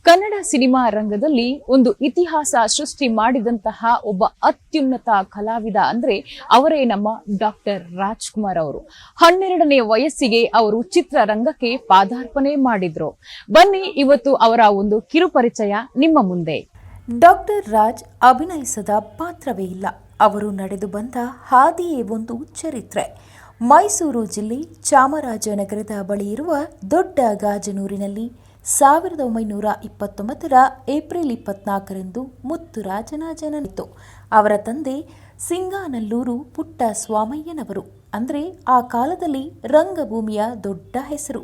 Kannada cinema ರಂಗದಲ್ಲಿ ಒಂದು ಇತಿಹಾಸ ಸೃಷ್ಟಿ ಮಾಡಿದಂತಹ ಒಬ್ಬ ಅತ್ಯುನ್ನತ ಕಲಾವಿದ ಅಂದ್ರೆ ಅವರೇ ನಮ್ಮ ಡಾಕ್ಟರ್ ರಾಜ್ಕುಮಾರ್ ಅವರು. 12ನೇ ವಯಸ್ಸಿಗೆ ಅವರು ಚಿತ್ರರಂಗಕ್ಕೆ ಪಾದಾರ್ಪಣೆ ಮಾಡಿದ್ರು. ಬನ್ನಿ ಇವತ್ತು ಅವರ ಒಂದು ಕಿರು ಪರಿಚಯ ನಿಮ್ಮ ಮುಂದೆ. ಡಾಕ್ಟರ್ ರಾಜ್ ಅಭಿನಯಿಸದ ಪಾತ್ರವೇ ಇಲ್ಲ. ಅವರು ನಡೆದು ಬಂದ ಹಾದಿಯೇ ಒಂದು ಚರಿತ್ರೆ. ಮೈಸೂರು ಜಿಲ್ಲೆ ಚಾಮರಾಜನಗರದ ಬಳಿ ಇರುವ ದೊಡ್ಡ ಗಾಜನೂರಿನಲ್ಲಿ 1929 ಏಪ್ರಿಲ್ 24ರಂದು ಮುತ್ತುರಾಜನ ಜನನಿತ್ತು. ಅವರ ತಂದೆ ಸಿಂಗಾನಲ್ಲೂರು ಪುಟ್ಟ ಸ್ವಾಮಯ್ಯನವರು. ಅಂದರೆ ಆ ಕಾಲದಲ್ಲಿ ರಂಗಭೂಮಿಯ ದೊಡ್ಡ ಹೆಸರು.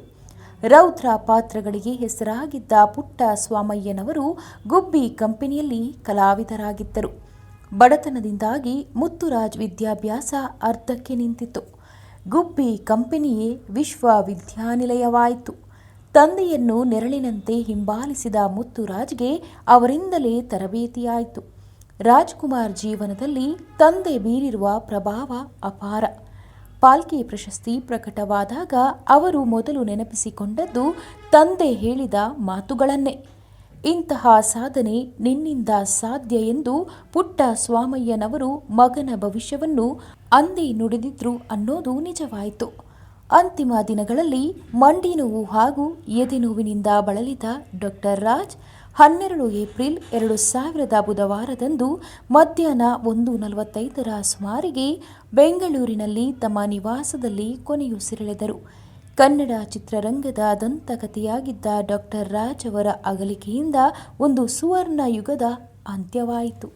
ರೌದ್ರ ಪಾತ್ರಗಳಿಗೆ ಹೆಸರಾಗಿದ್ದ ಪುಟ್ಟ ಸ್ವಾಮಯ್ಯನವರು ಗುಬ್ಬಿ ಕಂಪನಿಯಲ್ಲಿ ಕಲಾವಿದರಾಗಿದ್ದರು. ಬಡತನದಿಂದಾಗಿ ಮುತ್ತುರಾಜ್ ವಿದ್ಯಾಭ್ಯಾಸ ಅರ್ಧಕ್ಕೆ ನಿಂತಿತು. ಗುಬ್ಬಿ ಕಂಪನಿಯೇ ವಿಶ್ವವಿದ್ಯಾನಿಲಯವಾಯಿತು. ತಂದೆಯನ್ನು ನೆರಳಿನಂತೆ ಹಿಂಬಾಲಿಸಿದ ಮುತ್ತುರಾಜ್ಗೆ ಅವರಿಂದಲೇ ತರಬೇತಿಯಾಯಿತು. ರಾಜ್ಕುಮಾರ್ ಜೀವನದಲ್ಲಿ ತಂದೆ ಬೀರಿರುವ ಪ್ರಭಾವ ಅಪಾರ. ಪಾಲ್ಕೆ ಪ್ರಶಸ್ತಿ ಪ್ರಕಟವಾದಾಗ ಅವರು ಮೊದಲು ನೆನಪಿಸಿಕೊಂಡದ್ದು ತಂದೆ ಹೇಳಿದ ಮಾತುಗಳನ್ನೇ. ಇಂತಹ ಸಾಧನೆ ನಿನ್ನಿಂದ ಸಾಧ್ಯ ಎಂದು ಪುಟ್ಟ ಸ್ವಾಮಯ್ಯನವರು ಮಗನ ಭವಿಷ್ಯವನ್ನು ಅಂದೇ ನುಡಿದಿದ್ರು ಅನ್ನೋದು ನಿಜವಾಯಿತು. ಅಂತಿಮ ದಿನಗಳಲ್ಲಿ ಮಂಡಿ ನೋವು ಹಾಗೂ ಎದೆ ನೋವಿನಿಂದ ಬಳಲಿದ ಡಾಕ್ಟರ್ ರಾಜ್ 12 ಏಪ್ರಿಲ್ 2000 ಬುಧವಾರದಂದು ಮಧ್ಯಾಹ್ನ 1:45 ಸುಮಾರಿಗೆ ಬೆಂಗಳೂರಿನಲ್ಲಿ ತಮ್ಮ ನಿವಾಸದಲ್ಲಿ ಕೊನೆಯುಸಿರೆಳೆದರು. ಕನ್ನಡ ಚಿತ್ರರಂಗದ ದಂತಕಥೆಯಾಗಿದ್ದ ಡಾಕ್ಟರ್ ರಾಜ್ ಅವರ ಅಗಲಿಕೆಯಿಂದ ಒಂದು ಸುವರ್ಣ ಯುಗದ ಅಂತ್ಯವಾಯಿತು.